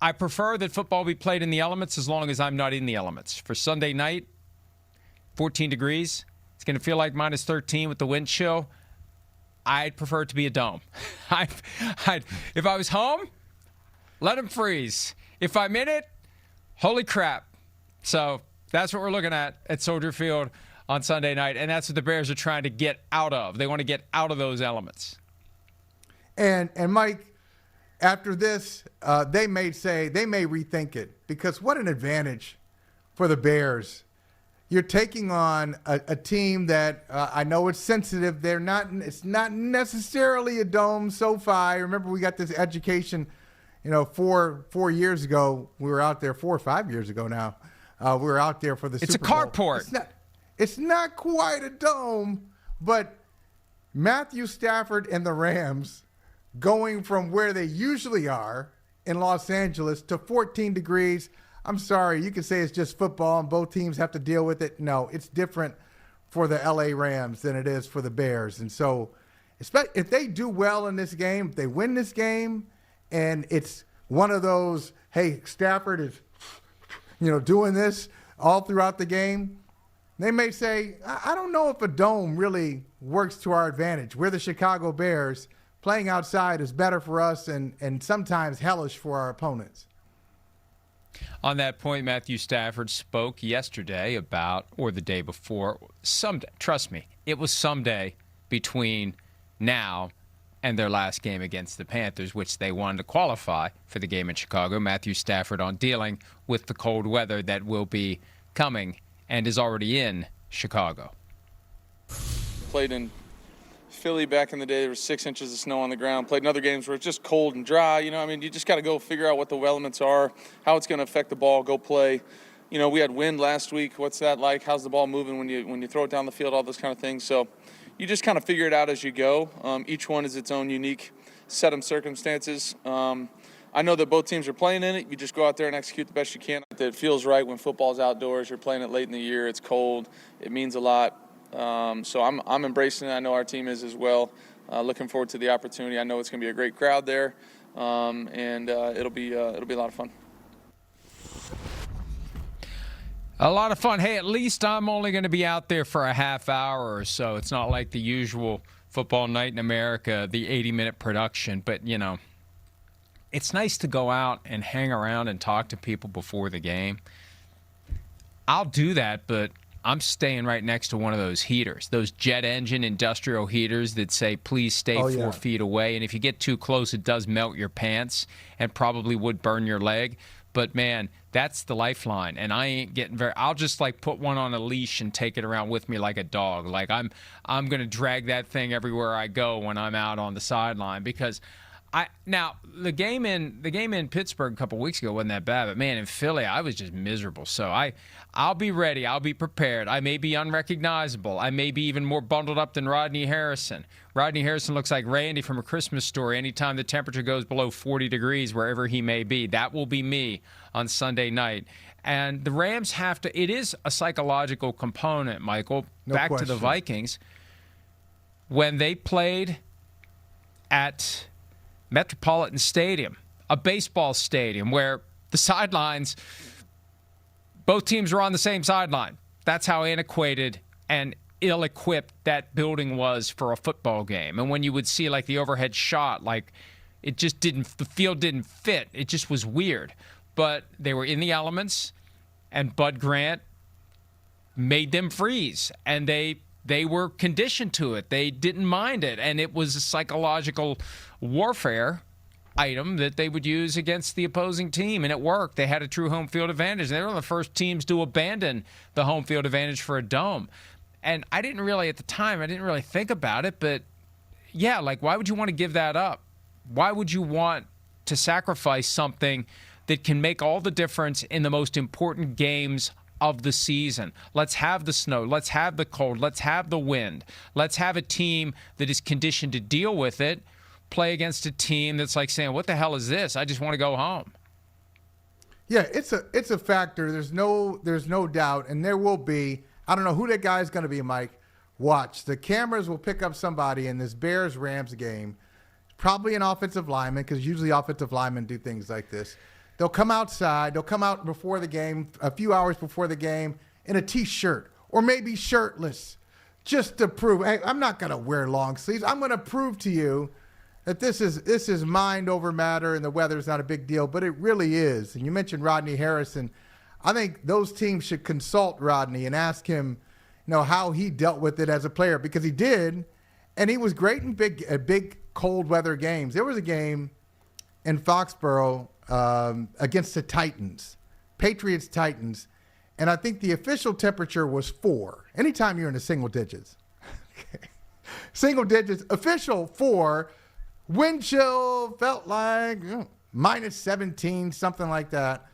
I prefer that football be played in the elements as long as I'm not in the elements. For Sunday night, 14 degrees. It's going to feel like minus 13 with the wind chill. I'd prefer it to be a dome. If I was home, let them freeze. If I'm in it, holy crap. So that's what we're looking at Soldier Field on Sunday night, and that's what the Bears are trying to get out of. They want to get out of those elements. And Mike, after this, they may rethink it, because what an advantage for the Bears. You're taking on a team that I know it's sensitive. It's not necessarily a dome SoFi. Remember, we got this education, 4 years ago. We were out there 4 or 5 years ago now. We were out there for the Super Bowl. It's a carport. It's not quite a dome, but Matthew Stafford and the Rams going from where they usually are in Los Angeles to 14 degrees. I'm sorry, you can say it's just football and both teams have to deal with it. No, it's different for the LA Rams than it is for the Bears. And so if they do well in this game, if they win this game, and it's one of those, hey, Stafford is, doing this all throughout the game, they may say, I don't know if a dome really works to our advantage. We're the Chicago Bears. Playing outside is better for us and sometimes hellish for our opponents. On that point, Matthew Stafford spoke yesterday about, or the day before, someday, trust me, it was someday between now and their last game against the Panthers, which they wanted to qualify for the game in Chicago. Matthew Stafford on dealing with the cold weather that will be coming and is already in Chicago. Played in Philly back in the day. There was 6 inches of snow on the ground. Played in other games where it's just cold and dry. You just got to go figure out what the elements are, how it's going to affect the ball, go play. We had wind last week. What's that like? How's the ball moving when you throw it down the field, all those kind of things. So you just kind of figure it out as you go. Each one is its own unique set of circumstances. I know that both teams are playing in it. You just go out there and execute the best you can. It feels right when football's outdoors. You're playing it late in the year. It's cold. It means a lot. So I'm embracing it. I know our team is as well. Looking forward to the opportunity. I know it's going to be a great crowd there, and it'll be a lot of fun. A lot of fun. Hey, at least I'm only going to be out there for a half hour or so. It's not like the usual football night in America, the 80-minute production. But, it's nice to go out and hang around and talk to people before the game. I'll do that, but I'm staying right next to one of those heaters, those jet engine industrial heaters that say, please stay 4 feet away. And if you get too close, it does melt your pants and probably would burn your leg. But, man, that's the lifeline. And I ain't getting I'll just, put one on a leash and take it around with me like a dog. I'm going to drag that thing everywhere I go when I'm out on the sideline because now the game in Pittsburgh a couple weeks ago wasn't that bad, but man, in Philly I was just miserable. So I'll be ready. I'll be prepared. I may be unrecognizable. I may be even more bundled up than Rodney Harrison. Rodney Harrison looks like Randy from A Christmas Story anytime the temperature goes below 40 degrees, wherever he may be. That will be me on Sunday night. And the Rams have to. It is a psychological component, Michael. Back to the Vikings. When they played at Metropolitan Stadium, a baseball stadium where the sidelines, both teams were on the same sideline. That's how antiquated and ill-equipped that building was for a football game. And when you would see the overhead shot, it just the field didn't fit. It just was weird. But they were in the elements, and Bud Grant made them freeze. And they were conditioned to it. They didn't mind it. And it was a psychological warfare item that they would use against the opposing team, and it worked. They had a true home field advantage. They were one of the first teams to abandon the home field advantage for a dome. And at the time, I didn't really think about it, but yeah, why would you want to give that up? Why would you want to sacrifice something that can make all the difference in the most important games of the season? Let's have the snow. Let's have the cold. Let's have the wind. Let's have a team that is conditioned to deal with it play against a team that's saying, what the hell is this? I just want to go home. Yeah, it's a factor. There's no doubt, and there will be. I don't know who that guy is going to be, Mike. Watch. The cameras will pick up somebody in this Bears-Rams game, probably an offensive lineman, because usually offensive linemen do things like this. They'll come outside. They'll come out before the game, a few hours before the game, in a T-shirt or maybe shirtless, just to prove, hey, I'm not going to wear long sleeves. I'm going to prove to you that this is mind over matter and the weather's not a big deal, but it really is. And you mentioned Rodney Harrison. I think those teams should consult Rodney and ask him, how he dealt with it as a player, because he did, and he was great in big cold weather games. There was a game in Foxborough against the Titans, Patriots-Titans, and I think the official temperature was 4. Anytime you're in the single digits. Single digits, official 4, wind chill felt like minus 17, something like that.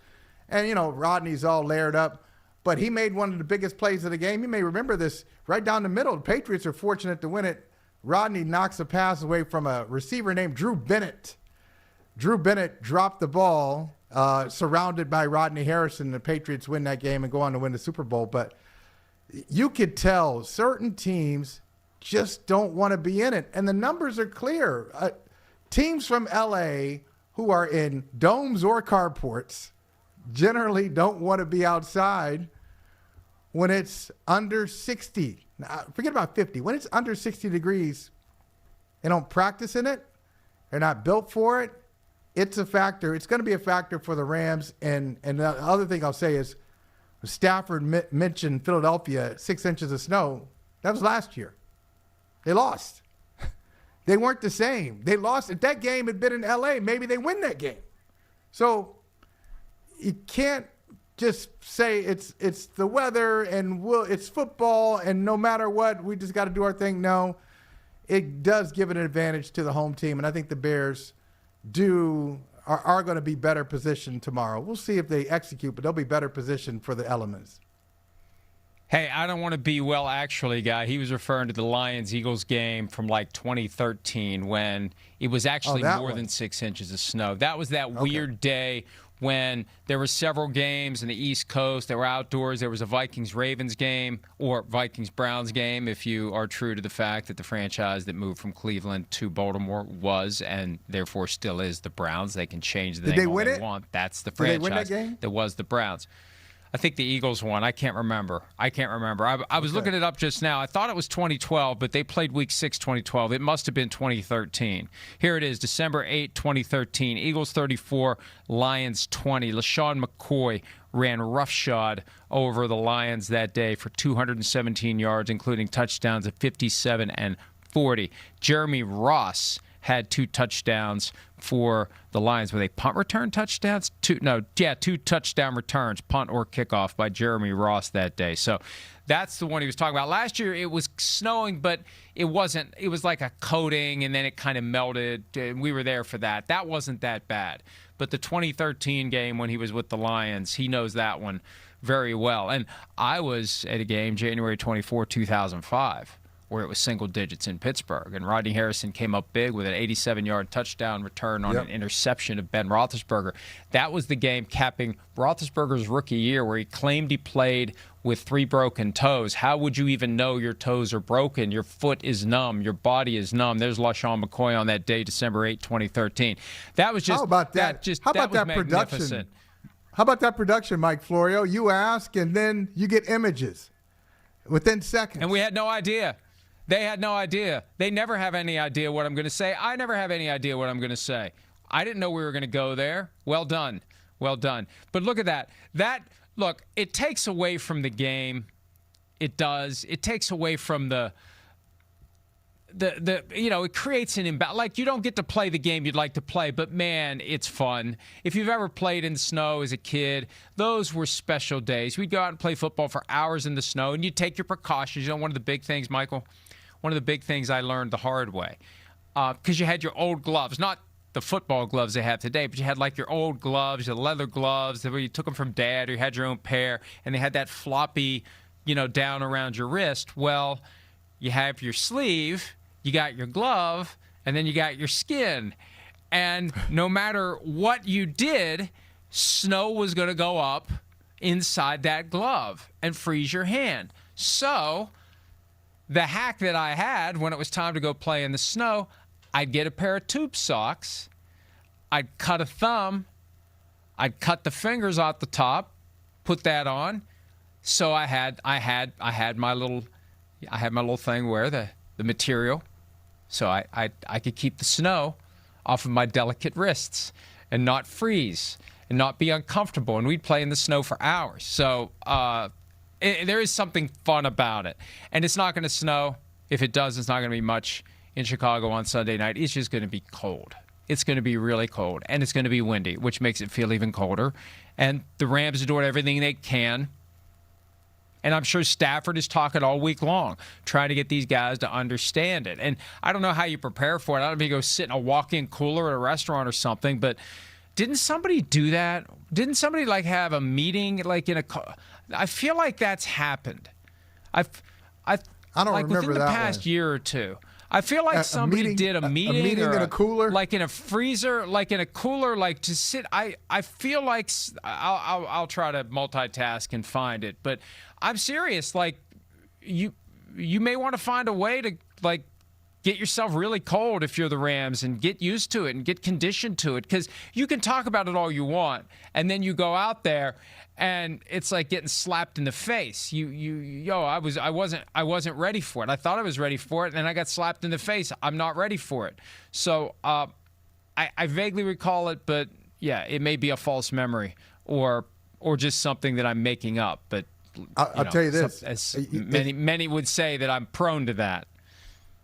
And, Rodney's all layered up, but he made one of the biggest plays of the game. You may remember this right down the middle. The Patriots are fortunate to win it. Rodney knocks a pass away from a receiver named Drew Bennett. Drew Bennett dropped the ball, surrounded by Rodney Harrison. The Patriots win that game and go on to win the Super Bowl. But you could tell certain teams just don't want to be in it. And the numbers are clear. Teams from L.A. who are in domes or carports generally don't want to be outside when it's under 60. Now, forget about 50. When it's under 60 degrees, they don't practice in it. They're not built for it. It's a factor. It's going to be a factor for the Rams. And the other thing I'll say is Stafford mentioned Philadelphia, 6 inches of snow. That was last year. They lost. They weren't the same. They lost. If that game had been in L.A., maybe they win that game. So you can't just say it's the weather and it's football and no matter what, we just got to do our thing. No, it does give an advantage to the home team, and I think the Bears are going to be better positioned tomorrow. We'll see if they execute, but they'll be better positioned for the elements. Hey, I don't want to be actually, guy. He was referring to the Lions-Eagles game from like 2013 when it was actually more than 6 inches of snow. That was that weird day when there were several games in the East Coast that were outdoors. There was a Vikings-Ravens game or Vikings-Browns game, if you are true to the fact that the franchise that moved from Cleveland to Baltimore was and therefore still is the Browns. They can change the name all they want. That's the franchise. Did they win that game? That was the Browns. I think the Eagles won. I can't remember. I was looking it up just now. I thought it was 2012, but they played Week 6 2012. It must have been 2013. Here it is, December 8, 2013. Eagles 34, Lions 20. LaShawn McCoy ran roughshod over the Lions that day for 217 yards, including touchdowns of 57 and 40. Jeremy Ross had 2 touchdowns for the Lions. Were they punt return touchdowns? 2 touchdown returns, punt or kickoff by Jeremy Ross that day. So that's the one he was talking about. Last year it was snowing, but it wasn't. It was like a coating, and then it kind of melted. And we were there for that. That wasn't that bad. But the 2013 game when he was with the Lions, he knows that one very well. And I was at a game January 24, 2005. Where it was single digits in Pittsburgh. And Rodney Harrison came up big with an 87-yard touchdown return on an interception of Ben Roethlisberger. That was the game capping Roethlisberger's rookie year where he claimed he played with 3 broken toes. How would you even know your toes are broken? Your foot is numb. Your body is numb. There's LaShawn McCoy on that day, December 8, 2013. That was just How about that? How about that production? How about that production, Mike Florio? You ask, and then you get images within seconds. And we had no idea. They had no idea. They never have any idea what I'm going to say. I never have any idea what I'm going to say. I didn't know we were going to go there. Well done. Well done. But look at that. Look, it takes away from the game. It does. It takes away from it creates an imbalance. Like, you don't get to play the game you'd like to play, but man, it's fun. If you've ever played in snow as a kid, those were special days. We'd go out and play football for hours in the snow, and you'd take your precautions. You know, one of the big things, Michael, one of the big things I learned the hard way, because you had your old gloves, not the football gloves they have today, but you had like your old gloves, your leather gloves, where you took them from dad, or you had your own pair, and they had that floppy, down around your wrist. Well, you have your sleeve, you got your glove, and then you got your skin. And no matter what you did, snow was going to go up inside that glove and freeze your hand. So the hack that I had when it was time to go play in the snow, I'd get a pair of tube socks, I'd cut a thumb, I'd cut the fingers off the top, put that on. So I had my little thing where the material, so I could keep the snow off of my delicate wrists and not freeze and not be uncomfortable. And we'd play in the snow for hours. So there is something fun about it. And it's not going to snow. If it does, it's not going to be much in Chicago on Sunday night. It's just going to be cold. It's going to be really cold. And it's going to be windy, which makes it feel even colder. And the Rams are doing everything they can. And I'm sure Stafford is talking all week long, trying to get these guys to understand it. And I don't know how you prepare for it. I don't know if you go sit in a walk-in cooler at a restaurant or something, but didn't somebody do that? Didn't somebody like have a meeting like in a? I feel like that's happened. I don't like remember within the that past one. year or two. I feel like somebody did a meeting or in a cooler, like in a freezer, like in a cooler, like to sit. I feel like I'll try to multitask and find it, but I'm serious. Like you may want to find a way to like get yourself really cold if you're the Rams and get used to it and get conditioned to it, because you can talk about it all you want, and then you go out there and it's like getting slapped in the face. I wasn't ready for it. I thought I was ready for it, and then I got slapped in the face. I'm not ready for it. So I vaguely recall it, but yeah, it may be a false memory or just something that I'm making up. But I'll tell you this: as many would say that I'm prone to that.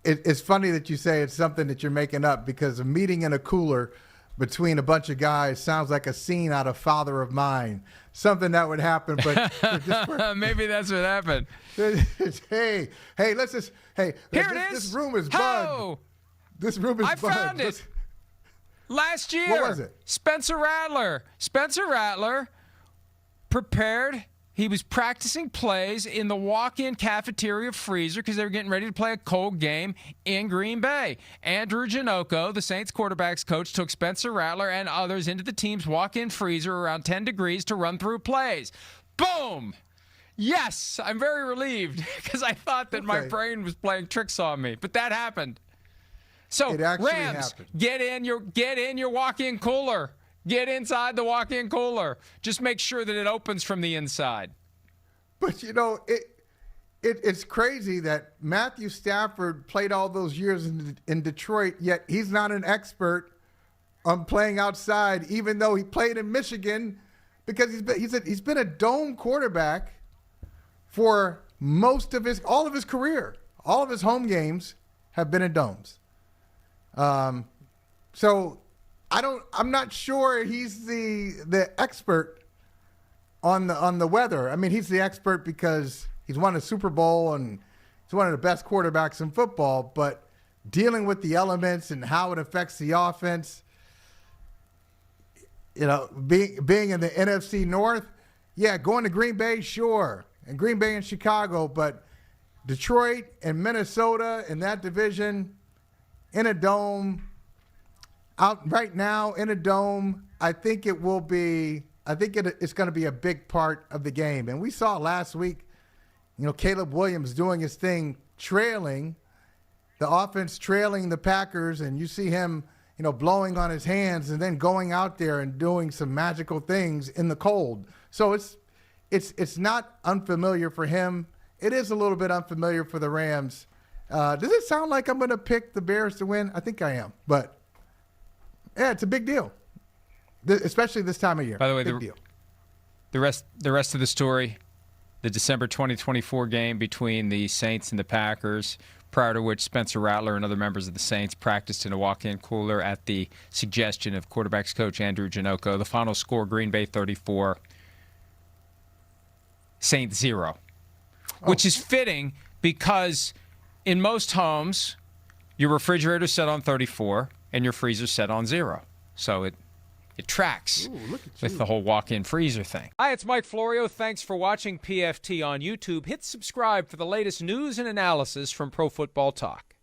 It's funny that you say it's something that you're making up, because a meeting in a cooler between a bunch of guys sounds like a scene out of Father of Mine. Something that would happen, but maybe that's what happened. Hey, let's just here it is. This room is bugged. This room is bugged. I found it. Last year. What was it? Spencer Rattler prepared. He was practicing plays in the walk-in cafeteria freezer because they were getting ready to play a cold game in Green Bay. Andrew Janocko, the Saints quarterback's coach, took Spencer Rattler and others into the team's walk-in freezer around 10 degrees to run through plays. Boom! Yes, I'm very relieved because I thought that my brain was playing tricks on me, but that happened. So Rams, happened. get in your walk-in cooler. Get inside the walk-in cooler. Just make sure that it opens from the inside. But, it's crazy that Matthew Stafford played all those years in Detroit, yet he's not an expert on playing outside, even though he played in Michigan, because he's been a dome quarterback for all of his career. All of his home games have been in domes. So I'm not sure he's the expert on the weather. I mean, he's the expert because he's won a Super Bowl and he's one of the best quarterbacks in football, but dealing with the elements and how it affects the offense, being in the NFC North, yeah, going to Green Bay, sure, and Green Bay and Chicago, but Detroit and Minnesota in that division in a dome, out right now in a dome, I think it's going to be a big part of the game. And we saw last week, Caleb Williams doing his thing, trailing the offense, trailing the Packers, and you see him, blowing on his hands and then going out there and doing some magical things in the cold. So it's not unfamiliar for him. It is a little bit unfamiliar for the Rams. Does it sound like I'm going to pick the Bears to win? I think I am, but yeah, it's a big deal, especially this time of year. By the way, big deal. The rest of the story, the December 2024 game between the Saints and the Packers, prior to which Spencer Rattler and other members of the Saints practiced in a walk-in cooler at the suggestion of quarterbacks coach Andrew Janocko. The final score, Green Bay 34, Saints 0, which is fitting because in most homes, your refrigerator's set on 34 and your freezer's set on 0. So it tracks with the whole walk-in freezer thing. Hi, it's Mike Florio. Thanks for watching PFT on YouTube. Hit subscribe for the latest news and analysis from Pro Football Talk.